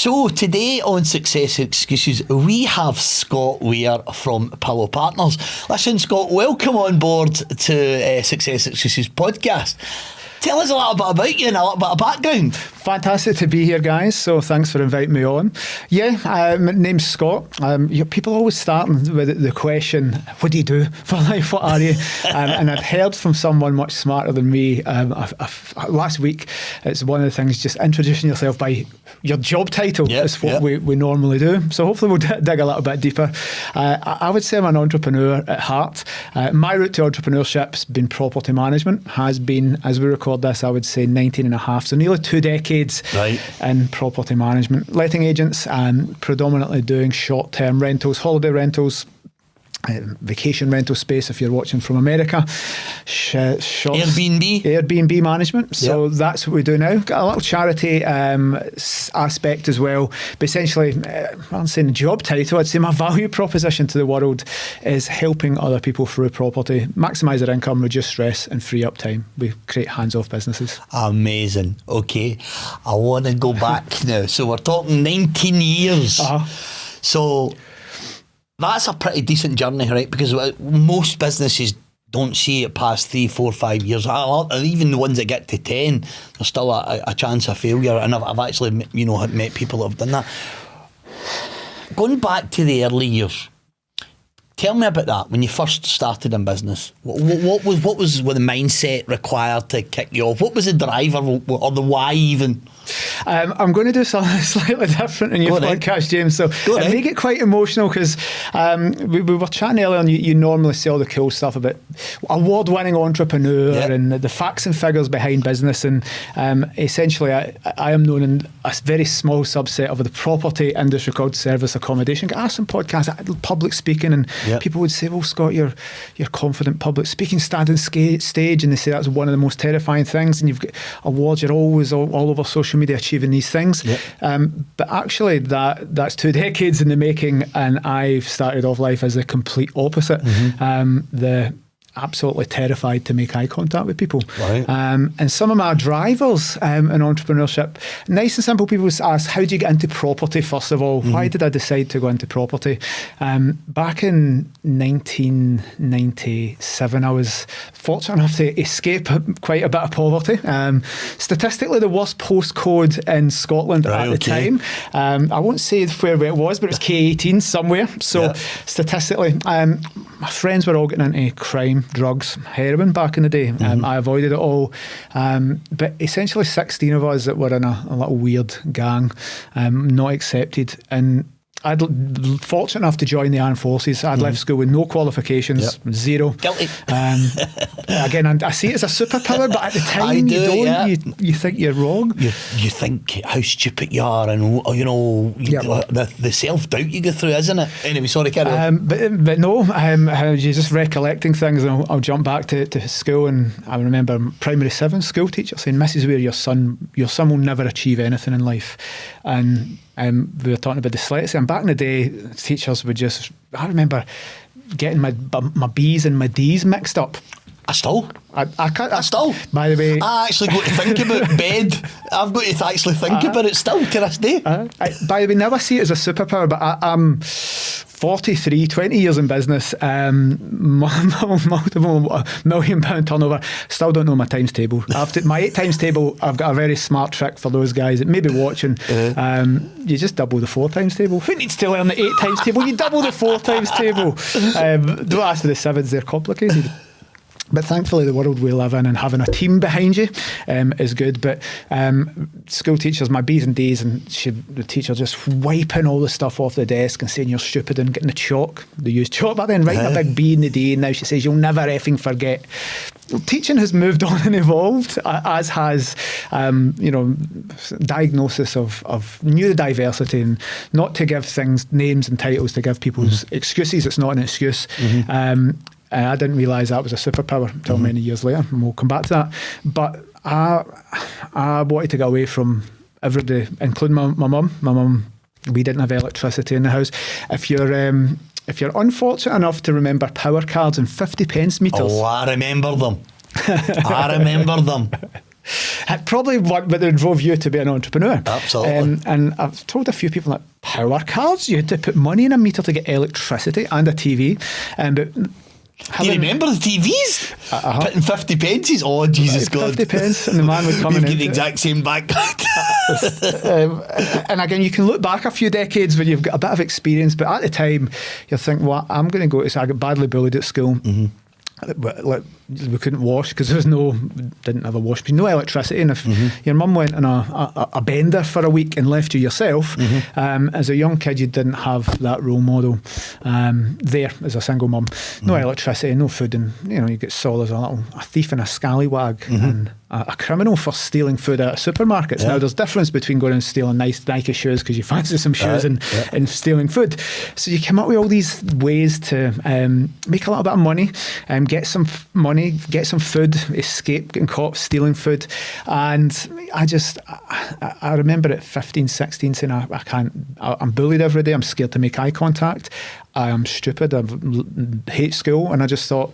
So today on Success Excuses, we have Scott Weir from Pillow Partners. Listen, Scott, welcome on board to Success Excuses podcast. Tell us a little bit about you and a little bit of background. Fantastic to be here, guys. So thanks for inviting me on. Yeah, my name's Scott. People always start with the question, what do you do for life? What are you? And I'd heard from someone much smarter than me last week. It's one of the things, just introducing yourself by your job title is what we normally do. So hopefully we'll dig a little bit deeper. I would say I'm an entrepreneur at heart. My route to entrepreneurship's been property management, has been, as we record this, I would say 19 and a half, so nearly 2 decades in property management. Letting agents and predominantly doing short-term rentals, holiday rentals, vacation rental space if you're watching from America. Airbnb management. So that's what we do now. Got a little charity aspect as well. But essentially, rather than saying the job title, I'd say my value proposition to the world is helping other people through property, maximise their income, reduce stress and free up time. We create hands-off businesses. Amazing. Okay. I want to go back now. So we're talking 19 years. So that's a pretty decent journey, right? Because most businesses don't see it past 3, 4, 5 years. Even the ones that get to 10, there's still a chance of failure. And I've actually, met people that have done that. Going back to the early years, tell me about that when you first started in business. What was the mindset required to kick you off? What was the driver or the why even? I'm going to do something slightly different in your podcast, James. So it may get quite emotional because we were chatting earlier and you normally say all the cool stuff about award-winning entrepreneur and the facts and figures behind business. And essentially, I am known in a very small subset of the property industry called service accommodation. I asked some podcasts, public speaking, and people would say, well, Scott, you're confident public speaking, standing stage. And they say that's one of the most terrifying things. And you've got awards, you're always all over social media achieving these things. But actually that's 2 decades in the making, and I've started off life as the complete opposite. Absolutely terrified to make eye contact with people. And some of my drivers in entrepreneurship, nice and simple, people ask, how do you get into property first of all? Why did I decide to go into property? Back in 1997, I was fortunate enough to escape quite a bit of poverty. Statistically, the worst postcode in Scotland at the time. I won't say where it was, but it was K18 somewhere. So statistically, my friends were all getting into crime, drugs, heroin back in the day. I avoided it all. But essentially 16 of us that were in a little weird gang, not accepted. And I'd fortunate enough to join the armed forces. I'd left school with no qualifications, zero. Guilty. Again, I see it as a superpower, but at the time you think you're wrong. You think how stupid you are, and the self-doubt you go through, isn't it? Anyway, sorry, carry on. But no, you're just recollecting things, and I'll jump back to school, and I remember primary 7 school teacher saying, Mrs. Weir, your son will never achieve anything in life. And we were talking about dyslexia, and back in the day, teachers would just, I remember getting my B's and my D's mixed up. I still. By the way, I actually got to think about bed. I've got to actually think about it still to this day. By the way, never see it as a superpower, but I'm 43, 20 years in business, multiple £1 million turnover. Still don't know my times table. After my 8 times table, I've got a very smart trick for those guys that may be watching. You just double the 4 times table. Who needs to learn the 8 times table? You double the 4 times table. Don't ask for the 7s, they're complicated. But thankfully, the world we live in and having a team behind you is good. But school teachers, my B's and D's, and the teacher just wiping all the stuff off the desk and saying you're stupid and getting the chalk. They used chalk back then, writing a big B in the D, and now she says you'll never effing forget. Teaching has moved on and evolved, as has diagnosis of neurodiversity, and not to give things names and titles, to give people's excuses. It's not an excuse. I didn't realise that was a superpower until many years later, and we'll come back to that. But I wanted to get away from everybody, including my mum. My mum, we didn't have electricity in the house. If you're unfortunate enough to remember power cards and 50 pence meters. Oh, I remember them. I remember them. Probably what that drove you to be an entrepreneur. Absolutely. And I've told a few people that power cards, you had to put money in a meter to get electricity and a TV. But do you remember the TVs? Putting 50 pences? Oh, Jesus God. 50 pence, and the man would come in. You've got the exact same background. And again, you can look back a few decades when you've got a bit of experience, but at the time, you think, well, I'm going to go to, so I got badly bullied at school. Mm-hmm. Like, we couldn't wash because there was didn't have a wash machine, no electricity, and if your mum went on a bender for a week and left you yourself, as a young kid you didn't have that role model there as a single mum. No electricity, no food, and you get saw as a thief and a scallywag and a criminal for stealing food out of supermarkets. Now there's difference between going and stealing nice Nike shoes because you fancy some shoes and stealing food. So you come up with all these ways to make a little bit of money, get some money, get some food, escape getting caught stealing food. And I remember at 15, 16 saying, I'm bullied every day, I'm scared to make eye contact, I am stupid, I hate school. And I just thought,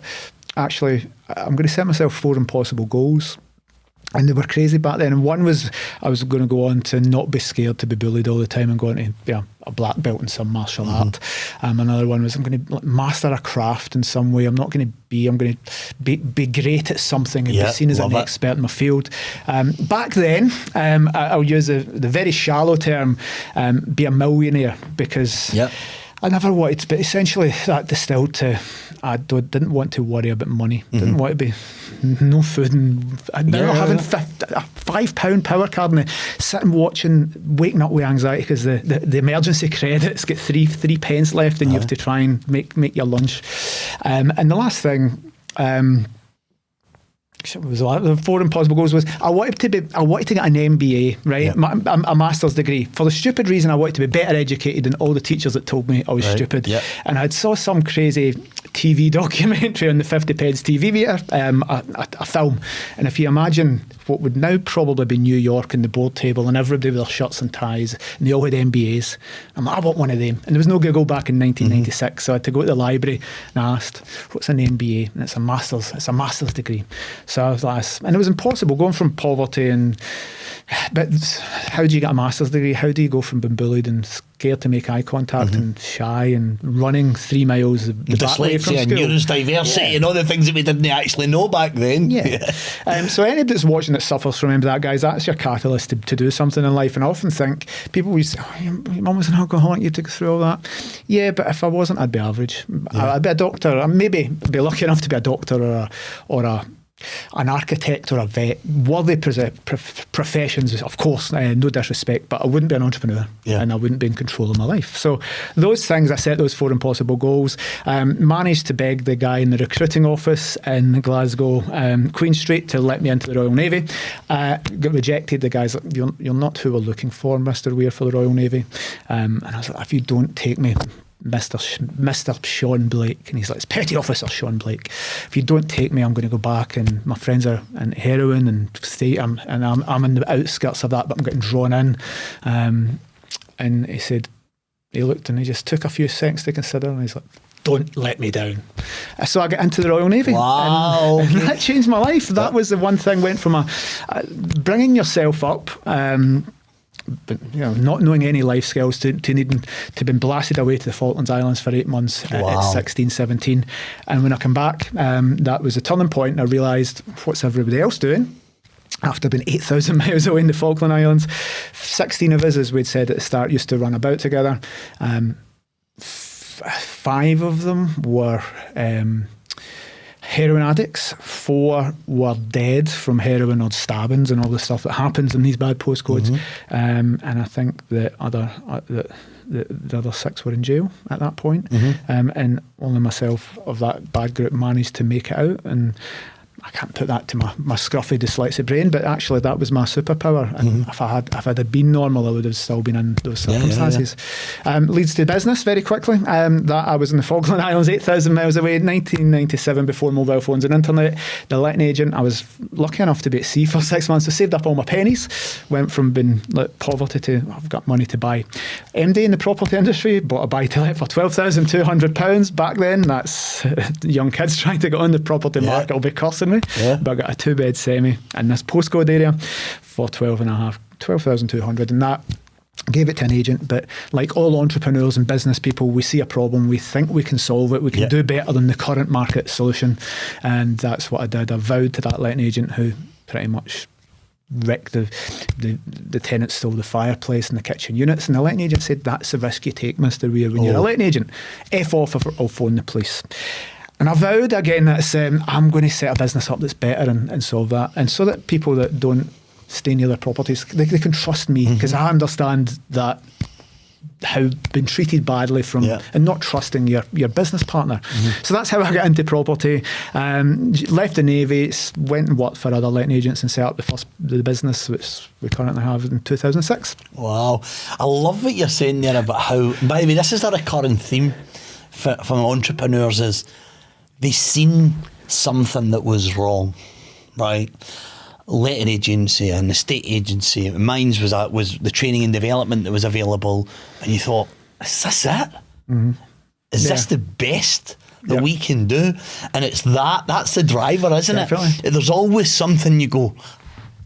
actually, I'm going to set myself 4 impossible goals. And they were crazy back then. And one was I was going to go on to not be scared to be bullied all the time and go on to be a black belt in some martial art. Another one was I'm going to master a craft in some way. I'm going to be great at something and be seen as an expert in my field. Back then, I'll use the very shallow term, be a millionaire, because I never wanted to, but essentially that distilled to I didn't want to worry about money. Didn't want to be no food, and now having a £5 power card and sitting watching, waking up with anxiety because the emergency credit's got three pence left, and you have to try and make your lunch. And the last thing. The 4 impossible goals was I wanted to get an MBA, right? A master's degree, for the stupid reason I wanted to be better educated than all the teachers that told me I was stupid. And I saw some crazy TV documentary on the 50 pence TV meter, a film, and if you imagine what would now probably be New York and the board table and everybody with their shirts and ties, and they all had MBAs, I'm like, I want one of them. And there was no Google back in 1996, so I had to go to the library and I asked, what's an MBA? And it's a master's degree. So I was like, and it was impossible going from poverty but how do you get a master's degree? How do you go from being bullied and scared to make eye contact and shy and running 3 miles the back way from Dyslexia and neurodiversity and all the things that we didn't actually know back then. So anybody that's watching that suffers from that, guys, that's your catalyst to do something in life. And I often think people always say, your mum was an alcoholic, you took through all that. Yeah, but if I wasn't, I'd be average. I'd be a doctor. I'd maybe be lucky enough to be a doctor or an architect or a vet, worthy professions, of course, no disrespect, but I wouldn't be an entrepreneur and I wouldn't be in control of my life. So those things, I set those 4 impossible goals, managed to beg the guy in the recruiting office in Glasgow, Queen Street, to let me into the Royal Navy. Got rejected. The guy's like, you're not who we're looking for, Mr. Weir, for the Royal Navy. And I was like, if you don't take me, Mr. Sean Blake, and he's like, it's Petty Officer Sean Blake. If you don't take me, I'm going to go back, and my friends are in heroin and I'm in the outskirts of that, but I'm getting drawn in. And he said, he looked and he just took a few seconds to consider, and he's like, don't let me down. So I got into the Royal Navy. Wow. And that changed my life. That was the one thing, went from bringing yourself up, but not knowing any life skills to needing to be blasted away to the Falklands Islands for 8 months at 16, 17. And when I come back, that was a turning point, and I realised, what's everybody else doing? After being 8,000 miles away in the Falkland Islands, 16 of us, as we'd said at the start, used to run about together. 5 of them were heroin addicts, 4 were dead from heroin or stabbings and all the stuff that happens in these bad postcodes. And I think the other 6 were in jail at that point. And only myself of that bad group managed to make it out. And I can't put that to my scruffy dyslexic brain, but actually that was my superpower. And if I had been normal, I would have still been in those circumstances. Leads to business very quickly. That I was in the Falkland Islands, 8,000 miles away, 1997, before mobile phones and internet. The letting agent, I was lucky enough to be at sea for 6 months. I saved up all my pennies, went from being poverty to I've got money to buy. MD in the property industry, bought a buy-to-let for £12,200 back then. That's young kids trying to get on the property market will be cursing secondary, but I got a 2-bed semi in this postcode area for 12,200, and that gave it to an agent. But like all entrepreneurs and business people, we see a problem, we think we can solve it, we can do better than the current market solution, and that's what I did. I vowed to that letting agent, who pretty much wrecked the tenants stole the fireplace and the kitchen units, and the letting agent said, "That's the risk you take, Mr. Weir, when you're a letting agent. F off, I'll phone the police." And I vowed again that I'm going to set a business up that's better and solve that, and so that people that don't stay near their properties, they can trust me, because I understand that how being treated badly from and not trusting your business partner. So that's how I got into property. Left the Navy, went and worked for other letting agents and set up the business which we currently have in 2006. Wow. I love what you're saying there about how, by the way, this is a recurring theme from entrepreneurs, is they seen something that was wrong, right? Letting agency and estate agency. Mine was the training and development that was available, and you thought, is this it? Is this the best that we can do? And it's that's the driver, isn't it? There's always something you go,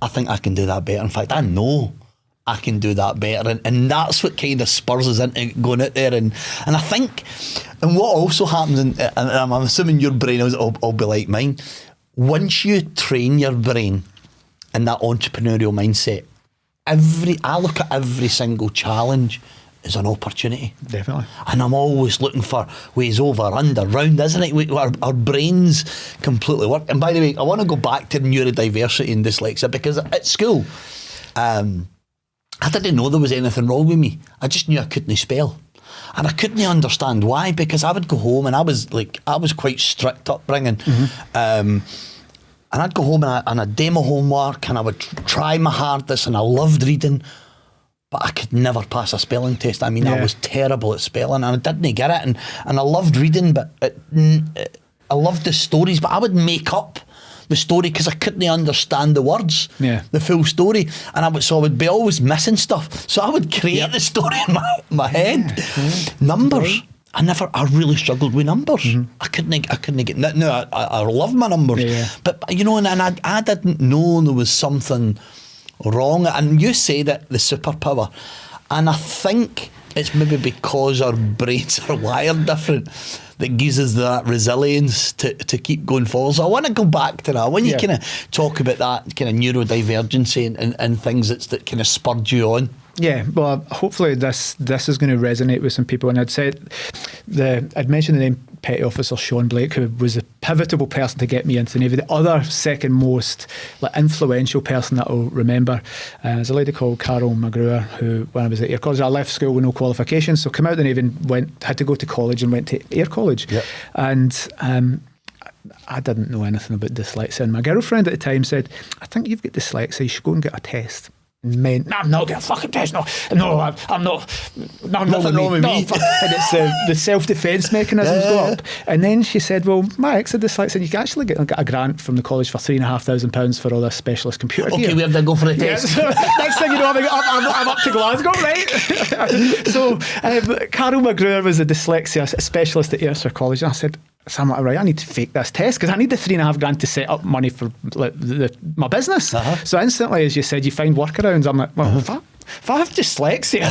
I think I can do that better. In fact, I know I can do that better, and that's what kind of spurs us into going out there. And I think, and what also happens, and I'm assuming your brain will be like mine, once you train your brain in that entrepreneurial mindset, I look at every single challenge as an opportunity. Definitely. And I'm always looking for ways over, under, round, isn't it? Our brains completely work. And by the way, I want to go back to neurodiversity and dyslexia, because at school, I didn't know there was anything wrong with me. I just knew I couldn't spell. And I couldn't understand why, because I would go home, and I was quite strict upbringing. And I'd go home and I'd do my homework, and I would try my hardest, and I loved reading, but I could never pass a spelling test. I mean, I was terrible at spelling, and I didn't get it. And I loved reading, but I loved the stories, but I would make up the story because I couldn't understand the words, the full story. And I would be always missing stuff. So I would create the story in my head. Numbers. I really struggled with numbers. I couldn't get. No, I love my numbers, but you know, and I didn't know there was something wrong. And you say that the superpower, and I think it's maybe because our brains are wired different that gives us that resilience to keep going forward. So I want to go back to that. When you kind of talk about that kind of neurodivergency and things that kind of spurred you on. Yeah, well, hopefully this is going to resonate with some people. And I'd mentioned the name Petty Officer Sean Blake, who was a pivotal person to get me into the Navy. The other second most influential person that I'll remember is a lady called Carol McGrewer, who, when I was at Air College, I left school with no qualifications, so came out of the Navy and had to go to college and went to Air College. And I didn't know anything about dyslexia, and my girlfriend at the time said, "I think you've got dyslexia, you should go and get a test." Men, I'm not getting a fucking test. No, I'm not. Nothing wrong with me. And it's the self-defence mechanisms go up. And then she said, "Well, my ex had dyslexia. You can actually get a grant from the college for £3,500 for all this specialist computer gear." Okay, we have to go for a test. So next thing you know, I'm up to Glasgow, right? So Carol McGrewer was a dyslexia specialist at Ayrshire College, and I said, so I'm like, right, I need to fake this test because I need the £3,500 to set up money for my business. So instantly, as you said, you find workarounds. I'm like, well, if I have dyslexia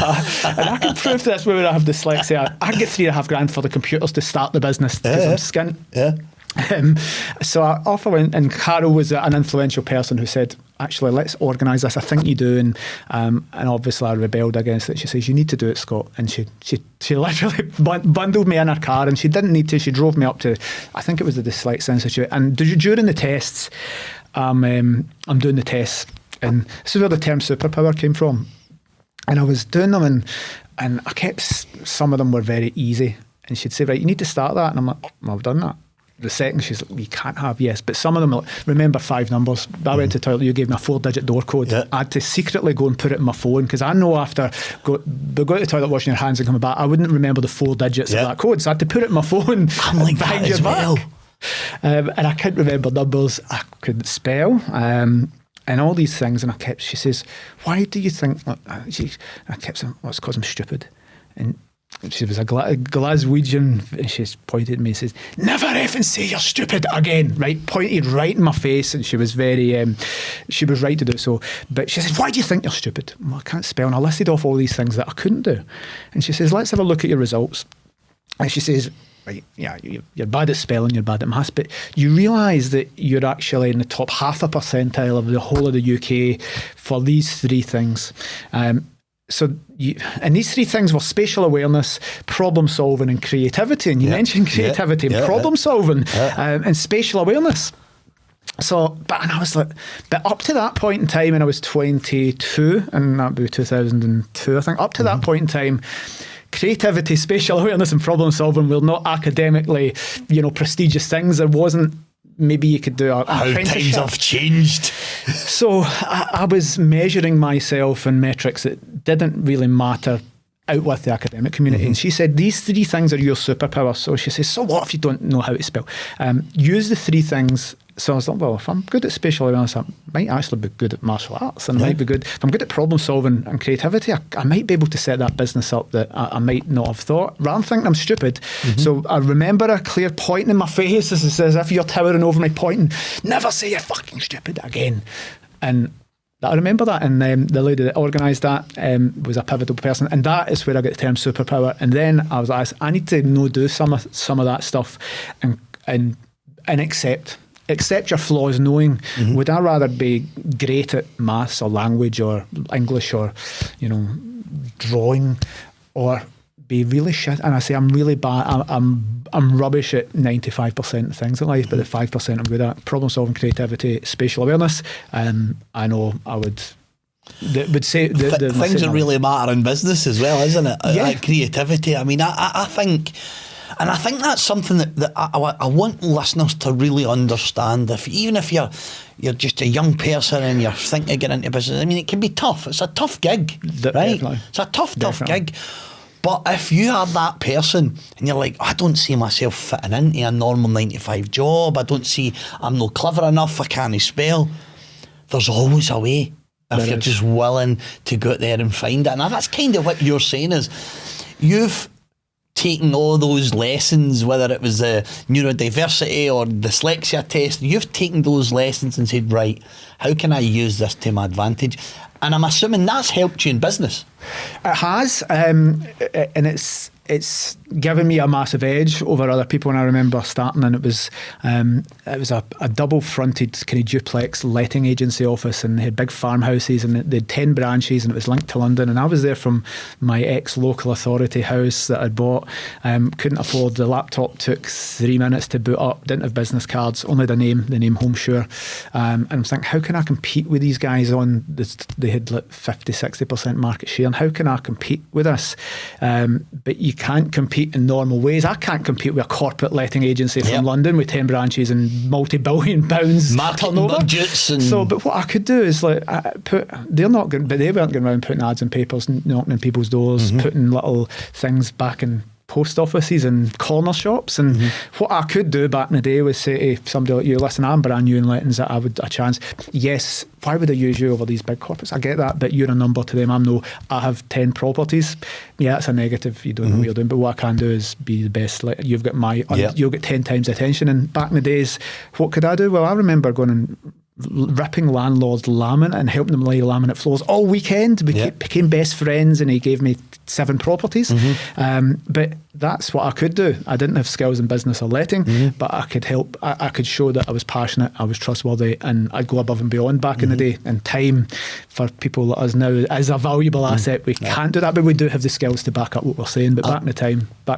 and I can prove to this whether I have dyslexia, I can get £3,500 for the computers to start the business because I'm skint. So off I went, and Carol was an influential person who said, actually, let's organise this. I think you do. And obviously I rebelled against it. She says, you need to do it, Scott. And she literally bundled me in her car, and she didn't need to. She drove me up to, I think it was the Dyslexic Institute. And during the tests, I'm doing the tests. And this is where the term superpower came from. And I was doing them, and I kept, some of them were very easy. And she'd say, right, you need to start that. And I'm like, well, I've done that. The second, she's like, you can't have, yes. But some of them, like, remember 5 numbers. I went to the toilet, you gave me a 4-digit door code. I had to secretly go and put it in my phone, because I know after go to the toilet, washing your hands and coming back, I wouldn't remember the 4 digits of that code. So I had to put it in my phone. I'm like that as well. And I couldn't remember numbers. I couldn't spell. And all these things. And she says, why do you think, I kept saying, well, it's because I'm stupid. And she was a Glaswegian, and she pointed at me and says, "Never effing say you're stupid again," right? Pointed right in my face, and she was very, she was right to do so. But she says, "Why do you think you're stupid?" Well, I can't spell, and I listed off all these things that I couldn't do. And she says, "Let's have a look at your results." And she says, "Right, yeah, you're bad at spelling, you're bad at maths, but you realise that you're actually in the top 0.5 percentile of the whole of the UK for these 3 things." And these 3 things were spatial awareness, problem solving, and creativity. And you mentioned creativity and problem solving and spatial awareness. So, and I was like, but up to that point in time, and I was 22, and that would be 2002, I think. Up to that point in time, creativity, spatial awareness, and problem solving were not academically, prestigious things. There wasn't. Maybe you could do an apprenticeship. How times have changed. So I was measuring myself in metrics that didn't really matter out with the academic community. And she said, these 3 things are your superpower. So she says, so what if you don't know how to spell? Use the 3 things. So I was like, well, if I'm good at spatial awareness, I might actually be good at martial arts, and might be good. If I'm good at problem solving and creativity, I might be able to set that business up that I might not have thought, rather than thinking I'm stupid. So I remember a clear pointing in my face as if you're towering over me, pointing, "Never say you're fucking stupid again." And I remember that, and the lady that organised that was a pivotal person, and that is where I get the term superpower. And then I was like, I need to do some of that stuff and accept your flaws, knowing would I rather be great at maths or language or English or drawing, or be really shit. And I say I'm really bad. I'm rubbish at 95% of things in life, but the 5% I'm good at: problem solving, creativity, spatial awareness. I know I would say things that really matter in business as well, isn't it? Yeah. Like creativity. I mean, I think. And I think that's something that I want listeners to really understand. Even if you're just a young person and you're thinking of getting into business, I mean, it can be tough. It's a tough gig, right? Definitely. It's a tough gig. But if you are that person and you're like, I don't see myself fitting into a normal 9-to-5 job, I'm not clever enough, I can't spell, there's always a way if you're just willing to go out there and find it. And that's kind of what you're saying is, you've taken all those lessons, whether it was the neurodiversity or dyslexia test, you've taken those lessons and said, right, how can I use this to my advantage? And I'm assuming that's helped you in business. It has, and it's given me a massive edge over other people. And I remember starting, and it was a double-fronted kind of duplex letting agency office, and they had big farmhouses, and they had 10 branches, and it was linked to London. And I was there from my ex-local authority house that I'd bought. Couldn't afford the laptop, took 3 minutes to boot up, didn't have business cards, only the name Homeshore. And I'm thinking, how can I compete with these guys on this? They had like 50-60% market share, and how can I compete with this? But you can't compete in normal ways. I can't compete with a corporate letting agency from London with 10 branches and multi-billion pounds marketing budgets. But what I could do is they weren't going around putting ads in papers, knocking on people's doors, putting little things back in post offices and corner shops. And what I could do back in the day was say to somebody like you, listen, I'm brand new in lettings, I would a chance. Yes, why would I use you over these big corporates? I get that, but you're a number to them. I have 10 properties. Yeah, that's a negative. You don't know what you're doing. But what I can do is be the best. Like, you've got you'll get 10 times attention. And back in the days, what could I do? Well, I remember going and ripping landlords laminate and helping them lay laminate floors all weekend. We became best friends, and he gave me 7 properties. But that's what I could do. I didn't have skills in business or letting, but I could help. I could show that I was passionate, I was trustworthy, and I'd go above and beyond back in the day. And time for people like us now is a valuable asset. We can't do that, but we do have the skills to back up what we're saying. But back in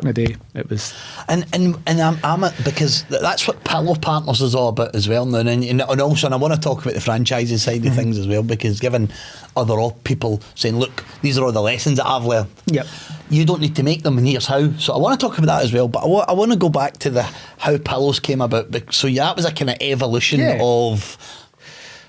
the day, it was. And I'm because that's what Pillow Partners is all about as well. And also, and I want to talk about the franchising side of things as well, because given other people saying, look, these are all the lessons that I've learned. Yep. You don't need to make them, and here's how. So I want to talk about that as well, but I want to go back to how Pillows came about. So that was a kind of evolution of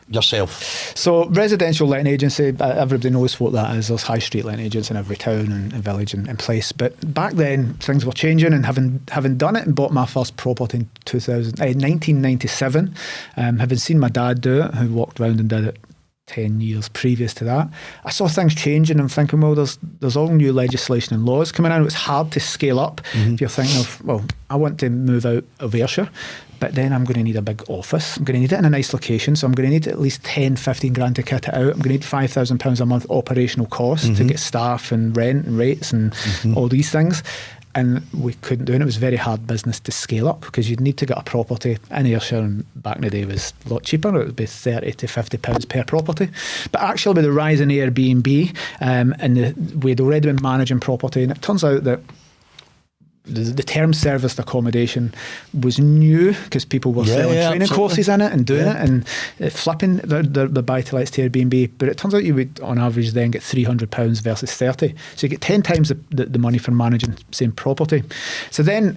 yourself. So residential letting agency, everybody knows what that is. There's high street letting agents in every town and village and place. But back then things were changing, and having done it and bought my first property in 1997, having seen my dad do it, who walked around and did it 10 years previous to that, I saw things changing. I'm thinking, well, there's all new legislation and laws coming in. It's hard to scale up. If you're thinking of, well, I want to move out of Ayrshire, but then I'm going to need a big office. I'm going to need it in a nice location. So I'm going to need at least 10, 15 grand to kit it out. I'm going to need £5,000 a month operational cost to get staff and rent and rates and all these things. And we couldn't do it. It was very hard business to scale up because you'd need to get a property in Ayrshire, and back in the day it was a lot cheaper. It would be £30 to £50 per property. But actually, with the rise in Airbnb, and we'd already been managing property, and it turns out that the term serviced accommodation was new because people were selling training courses in it and doing it and flipping the buy-to-lets to Airbnb. But it turns out you would, on average, then get £300 versus 30. So you get 10 times the money for managing same property. So then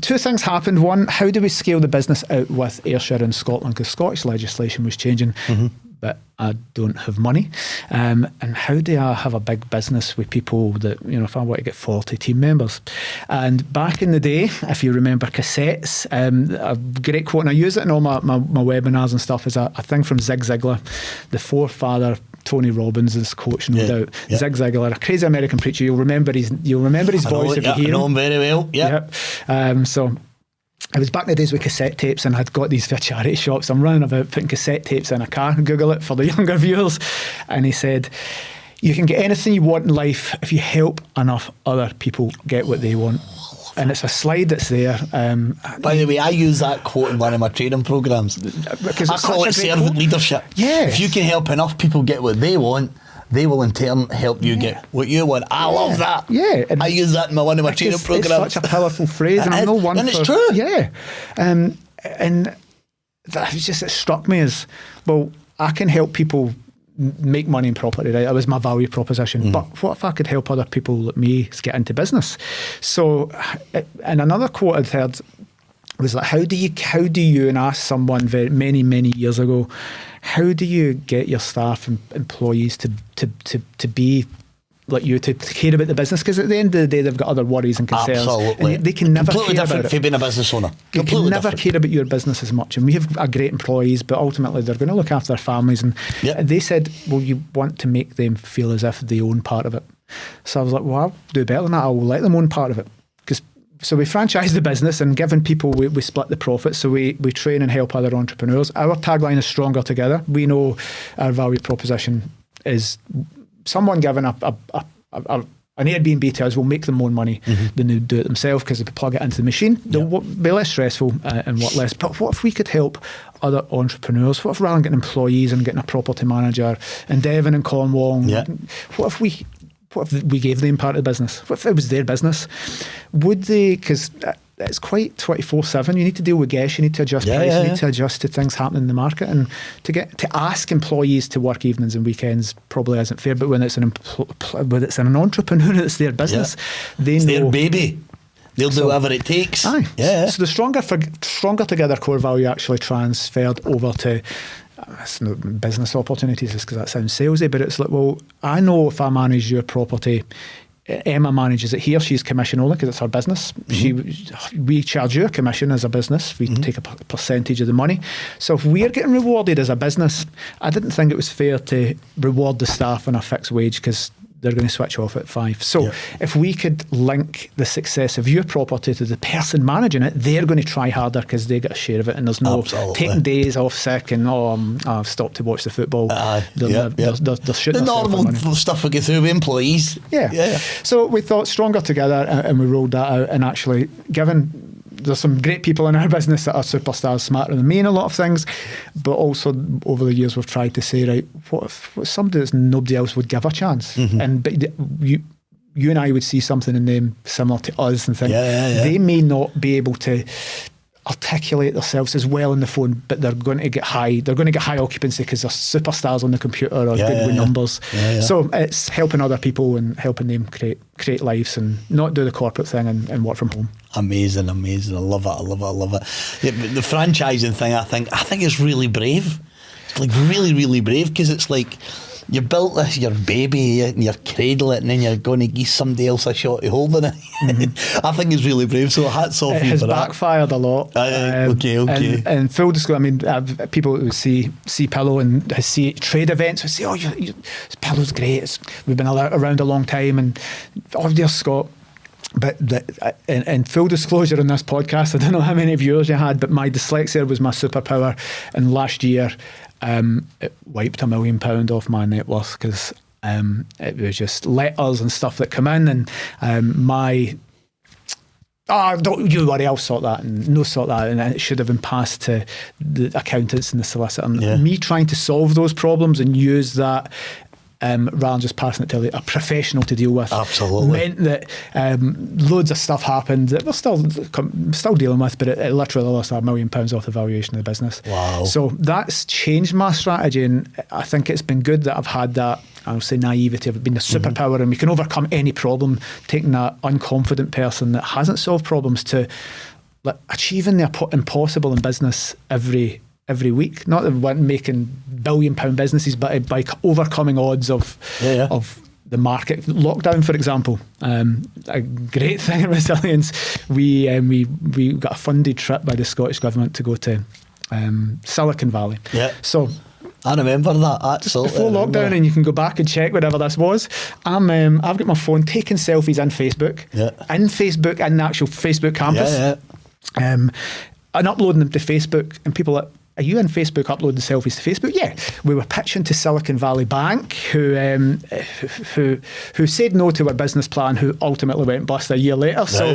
two things happened. One, how do we scale the business out with Ayrshire and Scotland? Because Scottish legislation was changing. But I don't have money. And how do I have a big business with people that, if I want to get 40 team members? And back in the day, if you remember cassettes, a great quote, and I use it in all my webinars and stuff, is a thing from Zig Ziglar, the forefather Tony Robbins' coach, no doubt. Zig Ziglar, a crazy American preacher. You'll remember his voice if you hear him. I know him very well. So it was back in the days with cassette tapes, and I'd got these for charity shops. I'm running about putting cassette tapes in a car. Google it for the younger viewers. And he said, you can get anything you want in life if you help enough other people get what they want. And it's a slide that's there. By the way, I use that quote in one of my training programmes. Because I call it servant leadership. Yes. If you can help enough people get what they want, they will in turn help you get what you want. I love that. Yeah. And I use that in one of my training programmes. It's such a powerful phrase. And I'm no one and it's true. Yeah. And that was just, it struck me as, well, I can help people make money in property, right? That was my value proposition. But what if I could help other people like me get into business? So, and another quote I'd heard was like, how do you, and ask someone many years ago, how do you get your staff and employees to be like you, to care about the business? Because at the end of the day, they've got other worries and concerns. Absolutely. And they can never completely care different about for it. being a business owner. They Completely can never different. care about your business as much. And we have a great employees, but ultimately they're going to look after their families. And they said, well, you want to make them feel as if they own part of it. So I was like, well, I'll do better than that. I'll let them own part of it. So we franchise the business, and giving people, we split the profits. So we train and help other entrepreneurs. Our tagline is stronger together. We know our value proposition is someone giving an Airbnb to us will make them more money than they do it themselves, because if they plug it into the machine, they'll be less stressful and work less. But what if we could help other entrepreneurs? What if, rather than getting employees and getting a property manager in Devon and Cornwall, what if we gave them part of the business? What if it was their business? Would they? Because it's quite 24/7. You need to deal with guests. You need to adjust price. You need to adjust to things happening in the market. And to ask employees to work evenings and weekends probably isn't fair. But when it's an entrepreneur, it's their business. It's their baby. They'll do whatever it takes. Aye. Yeah. So the stronger together core value actually transferred over to. It's not business opportunities, because that sounds salesy, but it's like, well, I know if I manage your property, Emma manages it here. She's commission only because it's her business. We charge you a commission as a business. We take a percentage of the money. So if we're getting rewarded as a business, I didn't think it was fair to reward the staff on a fixed wage, because they're going to switch off at 5. So if we could link the success of your property to the person managing it, they're going to try harder because they get a share of it, and there's no taking days off sick and I've stopped to watch the football. They're shooting the normal stuff we get through with employees. So we thought stronger together, and we rolled that out. And actually, given there's some great people in our business that are superstars, smarter than me in a lot of things, but also over the years we've tried to say, right, what if somebody that nobody else would give a chance? But you and I would see something in them similar to us and think they may not be able to articulate themselves as well on the phone, but they're going to get high occupancy because they're superstars on the computer or good with numbers. So it's helping other people and helping them create lives and not do the corporate thing and work from home. Amazing. I love it. The franchising thing, I think is really brave. It's like really, really brave, because it's like, you built this, your baby, and you're cradling it, and then you're going to give somebody else a shot to hold in it. I think it's really brave, so hats off you for that. It has backfired a lot. Okay. And full disclosure, I mean, people who see Pillow and see trade events would say, oh, Pillow's great, we've been around a long time, and oh, dear Scott. But in full disclosure on this podcast, I don't know how many viewers you had, but my dyslexia was my superpower. And last year, it wiped £1 million off my net worth because it was just letters and stuff that come in. And don't you worry, I'll sort that, and no sort that. And it should have been passed to the accountants and the solicitor. And me trying to solve those problems and use that rather than just passing it to a professional to deal with. Absolutely. Meant that loads of stuff happened that we're still dealing with, but it literally lost £1 million off the valuation of the business. Wow. So that's changed my strategy, and I think it's been good that I've had that, I'll say, naivety of being a superpower, and we can overcome any problem, taking that unconfident person that hasn't solved problems to achieving the impossible in business every week. Not that we weren't making £1 billion businesses, but by overcoming odds of the market. Lockdown, for example, a great thing in resilience. We got a funded trip by the Scottish Government to go to Silicon Valley. Yeah. So I remember that, absolutely. Before lockdown, and you can go back and check whatever this was. I've got my phone taking selfies in Facebook, in the actual Facebook campus, and uploading them to Facebook, and people are, are you on Facebook uploading selfies to Facebook? Yeah. We were pitching to Silicon Valley Bank, who said no to our business plan, who ultimately went bust a year later. So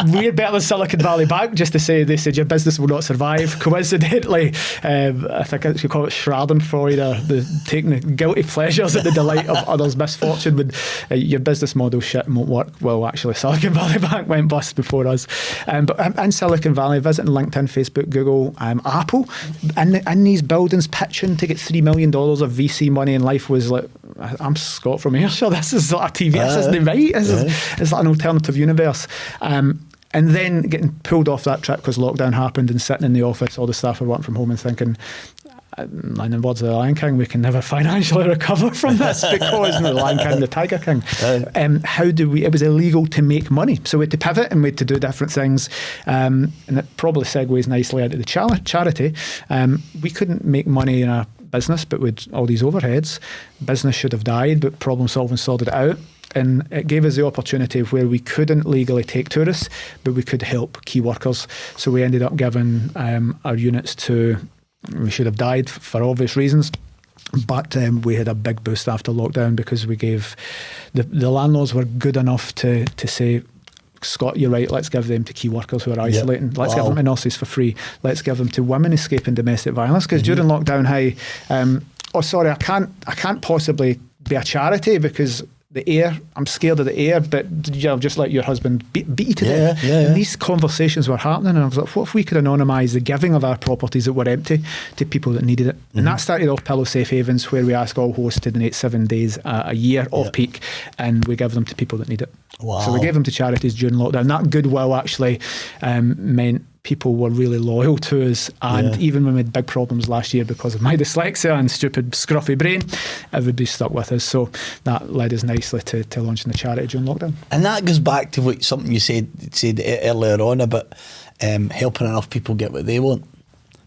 we're better than Silicon Valley Bank, just to say they said your business will not survive. Coincidentally, I think you call it Schadenfreude, or taking the guilty pleasures at the delight of others' misfortune when your business model shit won't work. Well, actually, Silicon Valley Bank went bust before us. But in Silicon Valley, visiting LinkedIn, Facebook, Google, Apple, in these buildings pitching to get $3 million of VC money, and life was like, I'm Scott from Ayrshire, this is like a TV, this isn't right, it's like an alternative universe. And then getting pulled off that trip because lockdown happened, and sitting in the office, all the staff are working from home, and thinking, in the words of the Lion King, we can never financially recover from this because the Lion King, the Tiger King. How do we? It was illegal to make money, so we had to pivot and we had to do different things. And it probably segues nicely into the charity. We couldn't make money in a business, but with all these overheads, business should have died, but problem solving sorted it out. And it gave us the opportunity where we couldn't legally take tourists, but we could help key workers. So we ended up giving our units to. We should have died for obvious reasons, but we had a big boost after lockdown because we gave the landlords were good enough to say, Scott, you're right, let's give them to key workers who are isolating. Let's give them to nurses for free. Let's give them to women escaping domestic violence, because during lockdown, I can't possibly be a charity because the air, I'm scared of the air, but just let your husband beat you to death. And these conversations were happening, and I was like, what if we could anonymise the giving of our properties that were empty to people that needed it? And that started off Pillow Safe Havens, where we ask all hosts to donate 7 days a year off peak, and we give them to people that need it. Wow. So we gave them to charities during lockdown. That goodwill actually meant people were really loyal to us, and even when we had big problems last year because of my dyslexia and stupid scruffy brain, everybody stuck with us. So that led us nicely to launching the charity during lockdown. And that goes back to something you said earlier on about helping enough people get what they want.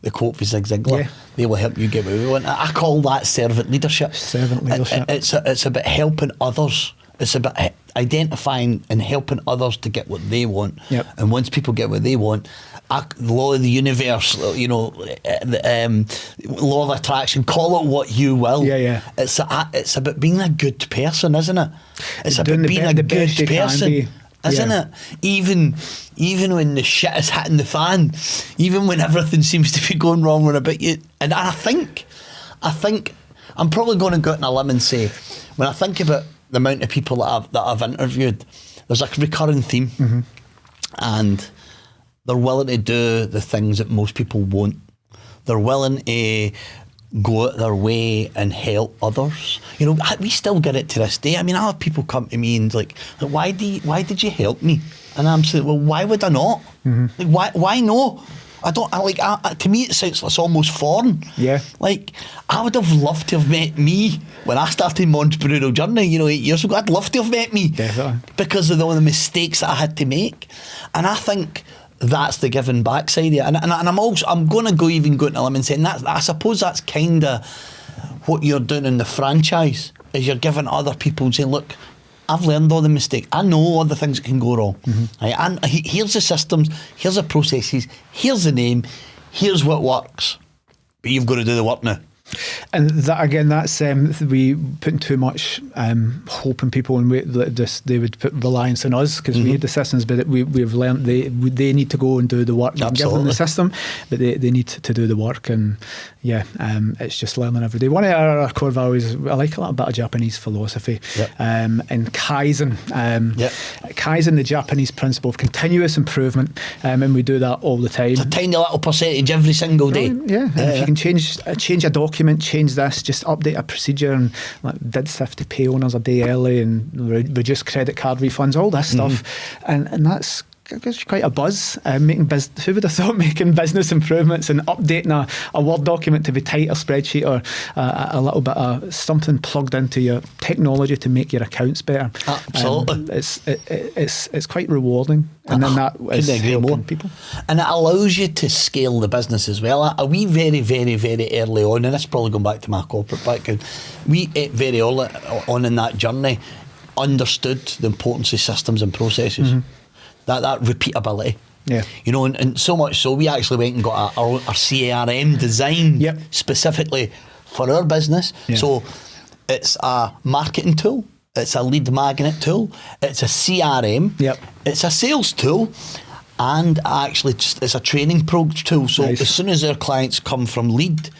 The quote for Zig Ziglar, they will help you get what we want. I call that servant leadership. Servant leadership. It's about helping others. It's about identifying and helping others to get what they want. And once people get what they want, the law of the universe, law of attraction, call it what you will. It's about being a good person, isn't it? It's about being a good person, isn't it? Even when the shit is hitting the fan, even when everything seems to be going wrong about you. And I think I'm probably going to go out on a limb and say, when I think about the amount of people that I've interviewed, there's a recurring theme, and they're willing to do the things that most people won't. They're willing to go out their way and help others. You know, we still get it to this day. I mean, I have people come to me and like, why did you help me? And I'm saying, well, why would I not? Like, why no? to me it sounds it's almost foreign. Yeah. Like, I would have loved to have met me when I started my entrepreneurial journey, 8 years ago. I'd love to have met me. Definitely. Because of all the mistakes that I had to make. And I think that's the giving back side of it. And I'm going to go into limb and saying that I suppose that's kind of what you're doing in the franchise, is you're giving other people and saying, look, I've learned all the mistakes. I know all the things that can go wrong. Right? And here's the systems, here's the processes, here's the name, here's what works. But you've got to do the work now. And that again, that's we putting too much hope in people, and they would put reliance on us because we had the systems, but we've learned they need to go and do the work. Absolutely. Give them the system, but they need to do the work, and it's just learning every day. One of our core values, I like a little bit of Japanese philosophy, and Kaizen. Kaizen, the Japanese principle of continuous improvement, and we do that all the time. It's a tiny little percentage every single day. If you can change a document, change this, just update a procedure, and did have to pay owners a day early and reduce credit card refunds, all this stuff, and that's quite a buzz. Who would have thought making business improvements and updating a Word document to be tight, a spreadsheet, or a little bit of something plugged into your technology to make your accounts better. Absolutely. It's quite rewarding, and then that is helping people. And it allows you to scale the business as well. We very, very, very early on, and this is probably going back to my corporate background, we very early on in that journey understood the importance of systems and processes. That repeatability. Yeah. And so much so we actually went and got our CRM design specifically for our business. Yeah. So it's a marketing tool, it's a lead magnet tool, it's a CRM, it's a sales tool, and actually it's a training tool. So as soon as our clients come from lead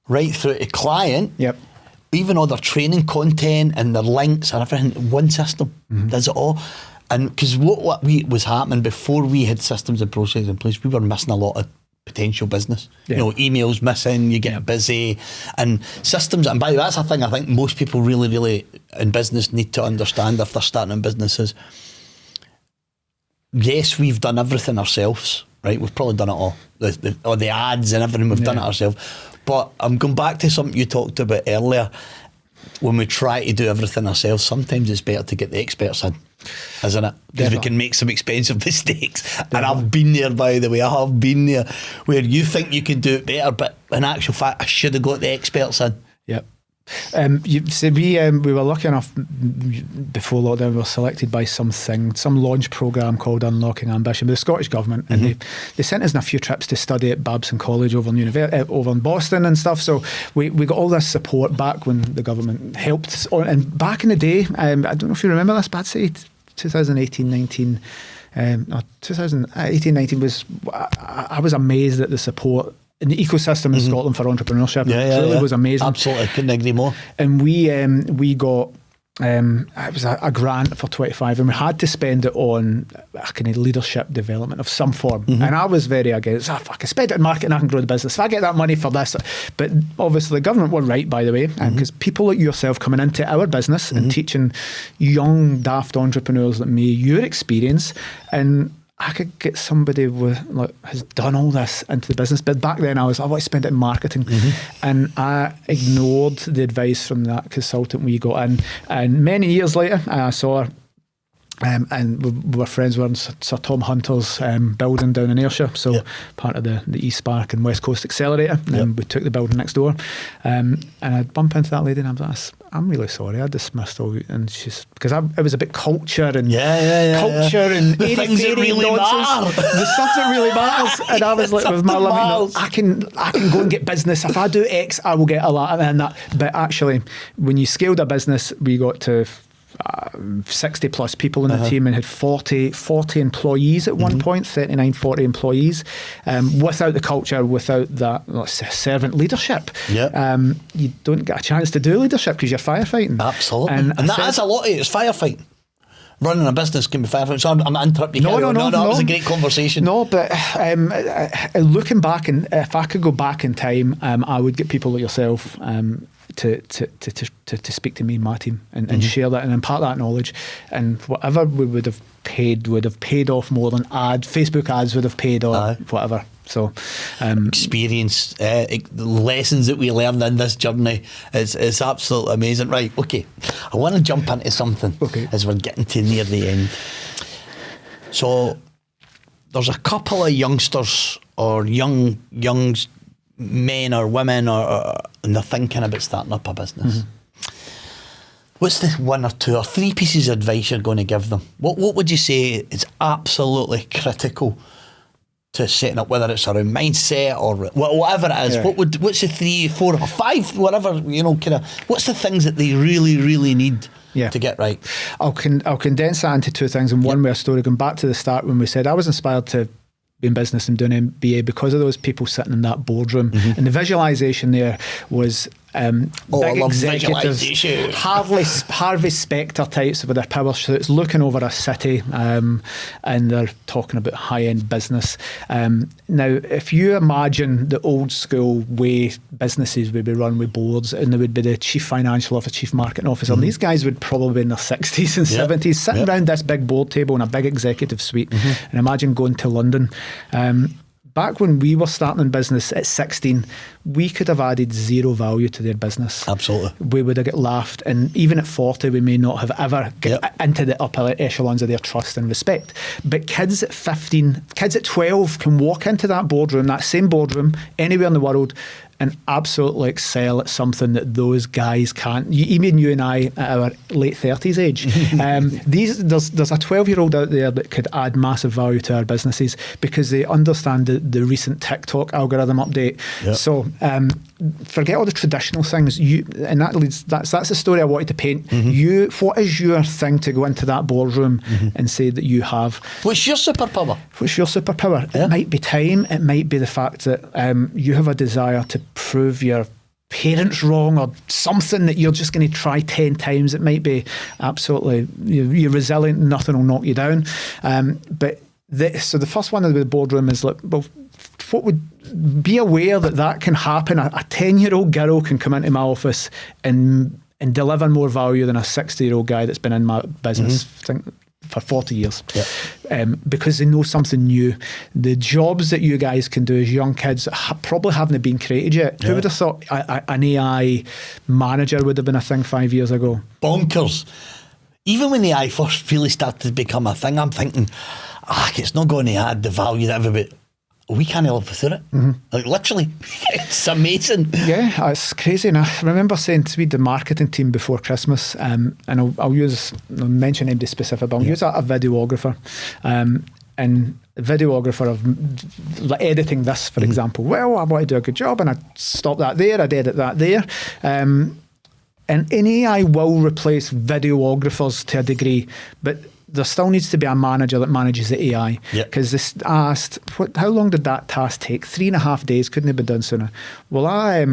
right through to client, even all their training content and their links and everything, one system does it all. And because what was happening before we had systems and processes in place, we were missing a lot of potential business. Emails missing, you get busy, and systems. And by the way, that's a thing I think most people really, really in business need to understand if they're starting in businesses. Yes, we've done everything ourselves, right? We've probably done it all. The ads and everything, we've done it ourselves. But I'm going back to something you talked about earlier. When we try to do everything ourselves, sometimes it's better to get the experts in, isn't it? Because we can make some expensive mistakes. Definitely. And I've been there, by the way. I have been there where you think you can do it better, but in actual fact, I should have got the experts in. Yep. We were lucky enough before lockdown. We were selected by some launch programme called Unlocking Ambition by the Scottish Government, and they sent us on a few trips to study at Babson College over in Boston and stuff. So we got all this support back when the government helped. And back in the day, I don't know if you remember this, but I'd say 2018-19 was, I was amazed at the support in the ecosystem in Scotland for entrepreneurship. It really was amazing. Absolutely, couldn't agree more. And we got it was a grant for 25, and we had to spend it on a kind of leadership development of some form. And I was very against, if I can spend it in marketing, I can grow the business. If I get that money for this. But obviously the government were right, by the way, because people like yourself coming into our business and teaching young daft entrepreneurs like me your experience, and I could get somebody who has done all this into the business. But back then I want to spend it in marketing. And I ignored the advice from that consultant we got in. And many years later, I saw her, and we were friends with Sir Tom Hunter's building down in Ayrshire, so part of the East Spark and West Coast Accelerator. And we took the building next door. And I'd bump into that lady and I'd be like, I'm really sorry, I dismissed all, and she's, because it was a bit culture and culture and the things that really matter, the stuff that really matters. And I was like, with my limit, I can go and get business. If I do X, I will get a lot, and that. But actually, when you scaled a business, we got to 60 plus people in the team and had 40 employees at one point, 39, 40 employees. Without the culture, without that servant leadership, you don't get a chance to do leadership because you're firefighting. Absolutely. And that is a lot of it, it's firefighting. Running a business can be firefighting. So I'm interrupting you. No, it was a great conversation. No, but looking back, and if I could go back in time, I would get people like yourself to speak to me and my team and share that and impart that knowledge, and whatever we would have paid off more than Facebook ads would have paid, or whatever. So experience, lessons that we learned in this journey is absolutely amazing. Right, okay, I want to jump into something as we're getting to near the end. So there's a couple of youngsters or young men or women and they're thinking about starting up a business. What's the one or two or three pieces of advice you're going to give them? What would you say is absolutely critical to setting up, whether it's around mindset or whatever it is? Yeah. What's the 3, 4 or 5, whatever, kind of, what's the things that they really, really need to get right? I'll condense that into 2 things, and one with a story going back to the start when we said I was inspired to be in business and doing MBA because of those people sitting in that boardroom, and the visualization there was big executives, Harvey Specter types with their power suits looking over a city, and they're talking about high-end business. Now, if you imagine the old school way businesses would be run with boards, and there would be the chief financial officer, chief marketing officer, and these guys would probably be in their 60s and 70s sitting around this big board table in a big executive suite. And imagine going to London. Back when we were starting in business at 16, we could have added 0 value to their business. Absolutely. We would have got laughed. And even at 40, we may not have ever got into the upper echelons of their trust and respect. But kids at 15, kids at 12 can walk into that boardroom, that same boardroom, anywhere in the world, and absolutely excel at something that those guys can't. Even you and I at our late 30s age. There's a 12-year-old out there that could add massive value to our businesses because they understand the recent TikTok algorithm update. Yep. So forget all the traditional things. That's the story I wanted to paint. What is your thing to go into that boardroom and say that you have? What's your superpower? Yeah. It might be time. It might be the fact that you have a desire to prove your parents wrong, or something that you're just going to try 10 times. It might be absolutely you're resilient, nothing will knock you down. So the first one of the boardroom is like, well, what would be aware that can happen. A 10-year-old girl can come into my office and deliver more value than a 60-year-old guy that's been in my business for 40 years, because they know something new. The jobs that you guys can do as young kids probably haven't been created yet. Who would have thought an AI manager would have been a thing 5 years ago? Bonkers. Even when the AI first really started to become a thing, I'm thinking, it's not going to add the value that everybody... We can't live without it. Like, literally. It's amazing. Yeah, it's crazy. And I remember saying to the marketing team before Christmas, and I'll mention anybody specific, but I'll use a videographer. And a videographer of editing this, for example. Well, I want to do a good job, and I'd stop that there, I'd edit that there. And an AI will replace videographers to a degree, but there still needs to be a manager that manages the AI. Because this asked, how long did that task take? 3.5 days, couldn't have been done sooner. Well, I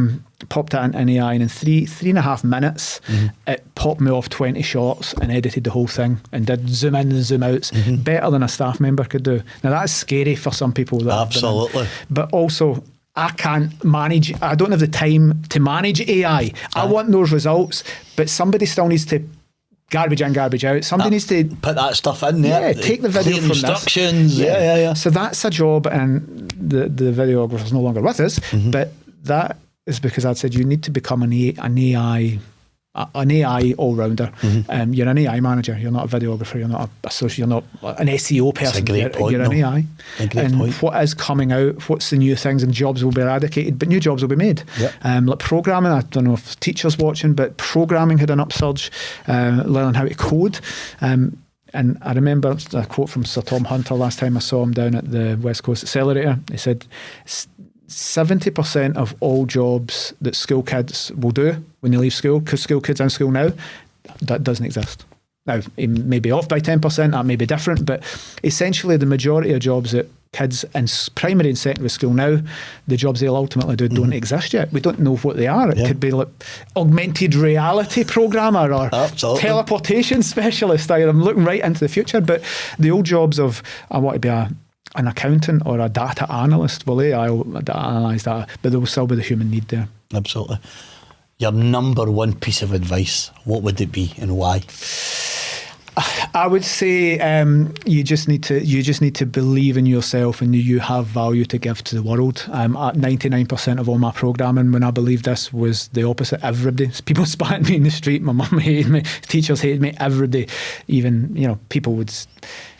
popped that into an AI, and in 3.5 minutes, it popped me off 20 shots and edited the whole thing and did zoom in and zoom outs better than a staff member could do. Now, that's scary for some people. Absolutely. But also, I don't have the time to manage AI. I want those results, but somebody still needs to garbage in, garbage out. Somebody needs to put that stuff in there. Yeah, take the video from instructions. Yeah. So that's a job, and the videographer's no longer with us. But that is because I'd said you need to become an AI all-rounder. You're an AI manager. You're not a videographer. You're not you're not an SEO person. You're an AI. What is coming out? What's the new things? And jobs will be eradicated, but new jobs will be made. Like programming. I don't know if teachers watching, but programming had an upsurge. Learning how to code. And I remember a quote from Sir Tom Hunter last time I saw him down at the West Coast Accelerator. He said, 70% of all jobs that school kids will do when they leave school, because school kids in school now, that doesn't exist. Now, it may be off by 10%, that may be different, but essentially the majority of jobs that kids in primary and secondary school now, the jobs they'll ultimately do don't exist yet. We don't know what they are. It could be like augmented reality programmer or teleportation specialist. I'm looking right into the future, but the old jobs of, I want to be an accountant or a data analyst, well, AI will analyse data, but there will still be the human need there. Absolutely. your number one piece of advice, what would it be and why? I would say you just need to believe in yourself, and you have value to give to the world. At 99% of all my programming, when I believed this, was the opposite. Everybody, people spat at me in the street. My mum hated me. Teachers hated me. Every day, even people would,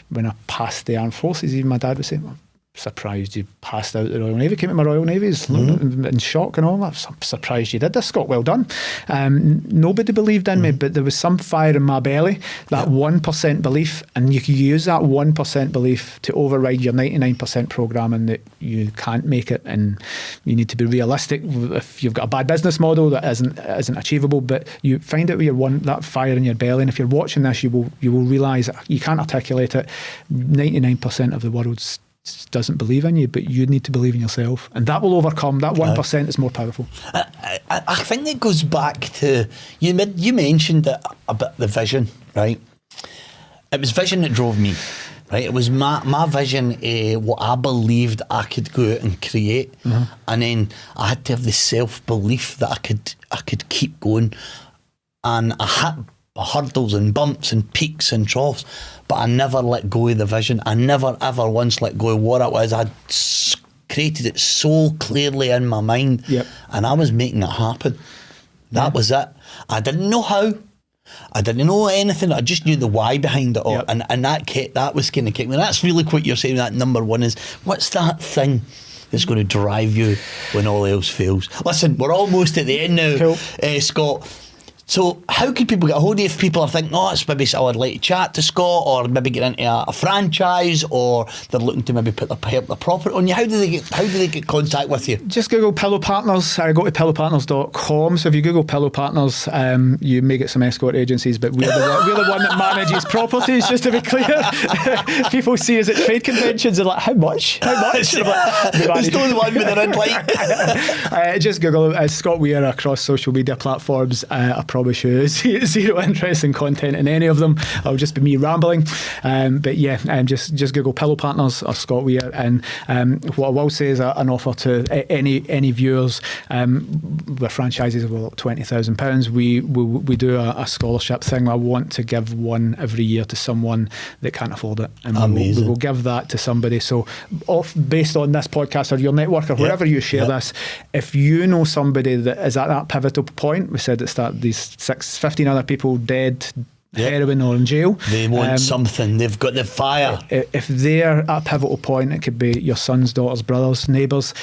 when I passed the armed forces, even my dad would say, "I'm surprised you passed out the Royal Navy, came to my Royal Navy," in shock and all that. I'm surprised you did this, Scott, well done. Nobody believed in me, but there was some fire in my belly, that 1% belief, and you can use that 1% belief to override your 99% programming that you can't make it, and you need to be realistic. If you've got a bad business model that isn't achievable, but you find out where that fire in your belly, and if you're watching this, you will realise you can't articulate it. 99% of the world's doesn't believe in you, but you need to believe in yourself, and that will overcome. That 1% is more powerful. I think it goes back to you mentioned it a bit, the vision, right? It was vision that drove me, right? It was my vision, what I believed I could go out and create, and then I had to have the self-belief that I could keep going, and I had hurdles and bumps and peaks and troughs, but I never let go of the vision. I never ever once let go of what it was. I'd created it so clearly in my mind, and I was making it happen. That was it. I didn't know how. I didn't know anything. I just knew the why behind it all, and that was kind of kicking me. That's really what you're saying. That number one is, what's that thing that's going to drive you when all else fails? Listen, we're almost at the end now, cool. Scott. So how can people get a hold of you if people are thinking, it's maybe I would like to chat to Scott, or maybe get into a franchise, or they're looking to maybe put their profit on you? How do they get contact with you? Just Google Pillow Partners, or go to pillowpartners.com. So if you Google Pillow Partners, you may get some escort agencies, but we're the one that manages properties, just to be clear. People see us at trade conventions and like, how much? There's no one with an invite. Just Google Scott Weir across social media platforms. I promise you zero interest in content in any of them. It'll just be me rambling, but just Google Pillow Partners or Scott Weir, and what I will say is an offer to any viewers. We're franchises of about £20,000. We do a scholarship thing. I want to give one every year to someone that can't afford it, and we will give that to somebody. So based on this podcast or your network or wherever you share this, if you know somebody that is at that pivotal point, we said at the start, these 15 other people dead, heroin or in jail. They want something. They've got the fire. If they're at a pivotal point, it could be your sons, daughters, brothers, neighbours,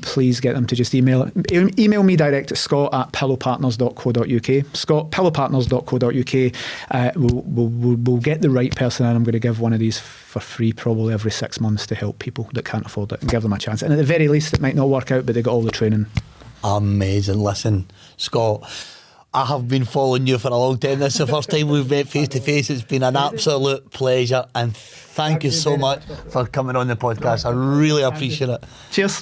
please get them to just email me direct at scott@pillowpartners.co.uk. scott@pillowpartners.co.uk. We'll get the right person, and I'm going to give one of these for free probably every 6 months to help people that can't afford it and give them a chance. And at the very least, it might not work out, but they got all the training. Amazing. Listen, Scott, I have been following you for a long time. This is the first time we've met face to face. It's been an absolute pleasure, and thank you so much for coming on the podcast. I really appreciate it. Cheers.